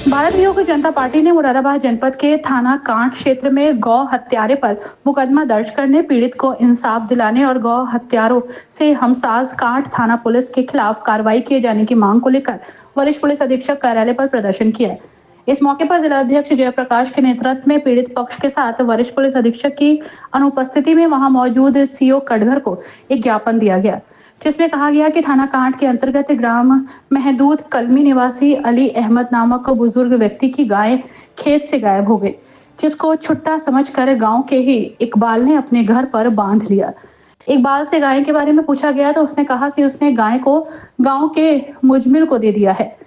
Bharatiya Janata party ने मुरादाबाद जनपद के थाना कांट क्षेत्र में गौ हत्यारे पर मुकदमा दर्ज करने, पीड़ित को इंसाफ दिलाने और गौ हत्यारों से हमसाज कांट थाना पुलिस के खिलाफ कार्रवाई किए जाने की मांग को लेकर वरिष्ठ पुलिस अधीक्षक कार्यालय पर प्रदर्शन किया। इस मौके पर जिला अध्यक्ष जयप्रकाश के नेतृत्व में पीड़ित पक्ष के साथ वरिष्ठ पुलिस अधीक्षक की अनुपस्थिति में वहां मौजूद सीओ कटघर को एक ज्ञापन दिया गया, जिसमें कहा गया कि थाना कांट के अंतर्गत ग्राम महदूद कलमी निवासी अली अहमद नामक बुजुर्ग व्यक्ति की गाय खेत से गायब हो गई, जिसको छुट्टा समझकर गांव के ही इकबाल ने अपने घर पर बांध लिया। इकबाल से गाय के बारे में पूछा गया तो उसने कहा कि उसने गाय को गांव के मुजमिल को दे दिया है।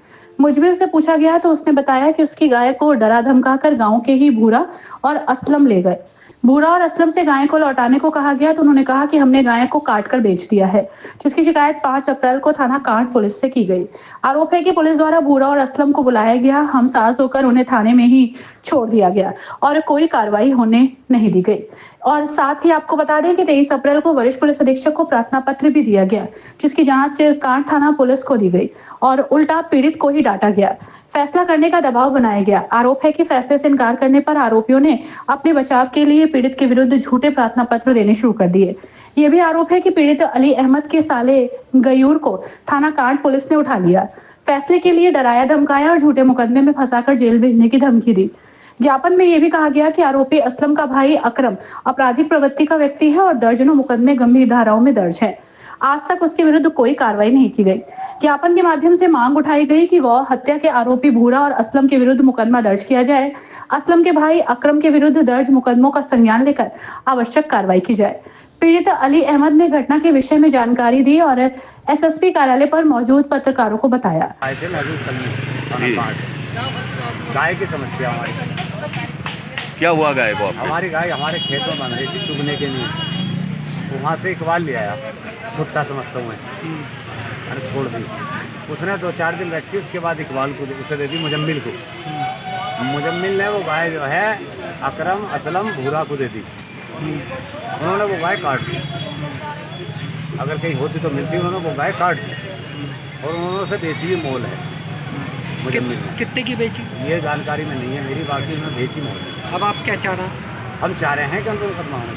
मुजमिल से पूछा गया तो उसने बताया कि उसकी गाय को डरा धमकाकर गांव के ही भूरा और असलम ले गए। भूरा और असलम से गाय को लौटाने को कहा गया तो उन्होंने कहा कि हमने गाय को काटकर बेच दिया है, जिसकी शिकायत 5 अप्रैल को थाना कांट पुलिस से की गई। आरोप है कि पुलिस द्वारा भूरा और असलम को बुलाया गया, हमसाज होकर उन्हें थाने में ही छोड़ दिया गया और कोई कार्रवाई होने नहीं दी गई। और साथ ही आपको बता दें कि 23 अप्रैल को वरिष्ठ पुलिस अधीक्षक को प्रार्थना पत्र भी दिया गया, जिसकी जांच कांट थाना पुलिस को दी गई और उल्टा पीड़ित को ही डांटा गया। फैसला करने का दबाव बनाया गया। आरोप है कि फैसले से इनकार करने पर आरोपियों ने अपने बचाव के लिए पीड़ित के विरुद्ध झूठे प्रार्थना पत्र देने शुरू कर दिए। ये भी आरोप है कि पीड़ित अली अहमद के साले गयूर को थाना कांट पुलिस ने उठा लिया, फैसले के लिए डराया धमकाया और झूठे मुकदमे में फंसाकर जेल भेजने की धमकी दी। ज्ञापन में यह भी कहा गया कि आरोपी असलम का भाई अकरम आपराधिक प्रवृत्ति का व्यक्ति है और दर्जनों मुकदमे गंभीर धाराओं में दर्ज है। आज तक उसके विरुद्ध कोई कार्रवाई नहीं की गई। ज्ञापन के माध्यम से मांग उठाई गई कि गौ हत्या के आरोपी भूरा और असलम के विरुद्ध मुकदमा दर्ज किया जाए। असलम के भाई अकरम के विरुद्ध दर्ज मुकदमों का संज्ञान लेकर आवश्यक कार्रवाई की जाए। पीड़ित अली अहमद ने घटना के विषय में जानकारी दी और एसएसपी कार्यालय पर मौजूद पत्रकारों को बताया। गाय की समस्या हमारी। क्या हुआ गाय को? हमारी गाय हमारे खेत में बन रही थी चुगने के लिए, वहाँ से इकबाल ले आया, छुट्टा समझता हूँ मैंने छोड़ दी। उसने 2-4 दिन रखी, उसके बाद इकबाल को उसे दे दी मुजम्मिल को। मुजम्मिल ने वो गाय जो है अकरम असलम भूरा को दे दी। उन्होंने वो गाय काट दी, अगर कहीं होती तो मिलती, उन्होंने वो गाय काट दी और उन्होंने उसे बेची हुई मोल है। कितने की बेची ये जानकारी में नहीं है मेरी, बाकी उन्होंने बेची मोल है। अब आप क्या चाह रहे हैं? हम चाह रहे हैं कि उनको मुकदमा होना।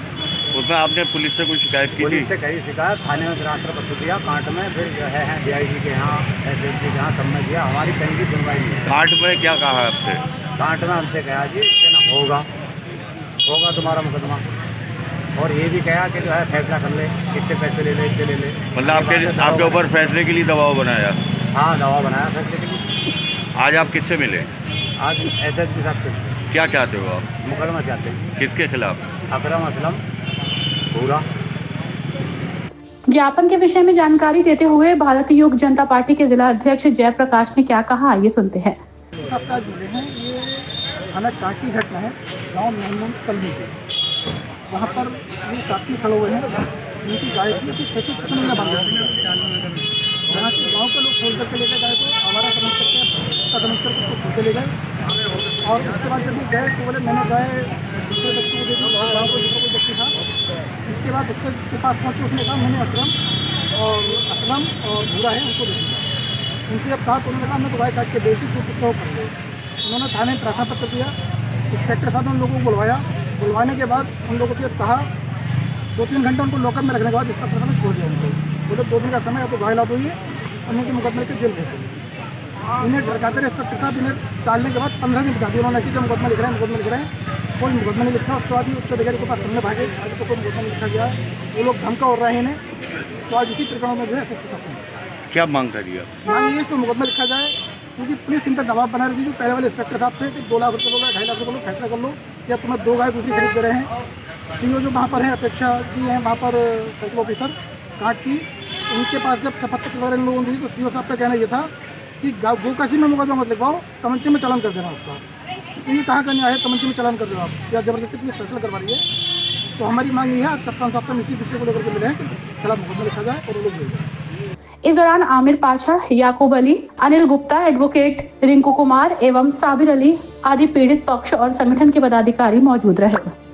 उसमें आपने पुलिस से कोई शिकायत की थी? पुलिस से कई शिकायत, थाने में गिरांतर पत्र दिया, कांट में फिर जो है DIG के यहाँ SSP के यहाँ सब में दिया, हमारी कहीं की सुनवाई नहीं है। कांट में क्या कहा आपसे? कांट में हमसे कहा जी कि ना होगा तुम्हारा मुकदमा, और ये भी कहा कि जो है फैसला कर ले, कितने पैसे ले ले, इतने ले ले। मतलब आपके ऊपर फैसले के लिए दबाव बनाया? हाँ, दबाव बनाया फैसले के लिए। आज आप किससे मिले? आज SSP साहब से। क्या चाहते हो आप? मुकदमा चाहते हैं। किसके खिलाफ? अकरम असलम भूरा। ज्ञापन के विषय में जानकारी देते हुए भारतीय युग जनता पार्टी के जिला अध्यक्ष जयप्रकाश ने क्या कहा, ये सुनते हैं। सबका जुड़े हैं, ये थाना कांट की घटना है, गाँव महमूद कलमी पे। वहाँ पर ये साथ में खड़े हुए हैं, उनकी गाय थी कि खेती चुकने में बांधा थी। वहाँ के गाँव के लोग खोल करके ले गए गाय को, हमारा समझ कर उसको खोल के ले गए। और उसके बाद जब ये गए तो बोले मैंने गाय दूसरे बच्चे को दे दी, गाँव को दूसरा कोई व्यक्ति था। इसके बाद उसके के पास पहुँचे, उसने कहा मैंने अकरम और असलम और भूरा है उनको दे दिया। उनसे जब कहा तो उन्होंने कहा मैं तो गाय काट के बेची, जो कुछ हो कर लो। उन्होंने थाने में प्रार्थना पत्र दिया, इंस्पेक्टर साहब ने उन लोगों को बुलवाया। बुलवाने के बाद उन लोगों से कहा 2-3 घंटे उनको लॉकअप में रखने के बाद इंस्पेक्टर साहब ने छोड़ दिया उनको। बोले 2 दिन का समय आपको गाय ला दो, ये उनके मुकदमे के जेल भेज देंगे। इन्हें डरकाते रहे इंस्पेक्टर साहब, इन्हें डालने के बाद 15 दिन बता दिया उन्होंने, ऐसे मुकदमा लिख रहे हैं, कोई मुकदमा नहीं लिखा। उसके बाद ही उच्च अधिकारी के पास सामने भागे, आगे तो कोई मुकदमा नहीं लिखा गया। वो लोग धमका हो रहे हैं इन्हें, तो आज इसी प्रकरण में जो है SSP साहब क्या मांग करिए? मांग ये इसमें मुकदमा लिखा जाए, क्योंकि पुलिस इन पर दबाव बना रही थी। जो पहले वाले इंस्पेक्टर साहब थे कि 2 लाख रुपये लो, 2.5 लाख रुपये लो, फैसला कर लो, या तुम्हें 2 गाय दूसरी खरीद दे रहे हैं। CO जो वहाँ पर हैं, अपेक्षा जी हैं वहाँ पर सर्कल ऑफिसर कांट की, उनके पास जब शपथ पत्र इन लोगों ने दी तो CO साहब का कहना ये था कि गोकसी में मुकदमा मत लिखवाओ, तमंचे में चालान कर देना उसका। ये कहाँ का न्याय है, तमंचे में चालान कर देना आप, या जबरदस्ती पुलिस फैसला करवा रही है। तो हमारी मांग ये है, आज कप्तान साहब से इसी विषय को लेकर के मिले हैं कि खिलाफ मुकदमा लिखा जाए और वो लोग भेज जाए। इस दौरान आमिर पाशा, याकूब अली, अनिल गुप्ता, एडवोकेट रिंकू कुमार एवं साबिर अली आदि पीड़ित पक्ष और संगठन के पदाधिकारी मौजूद रहे।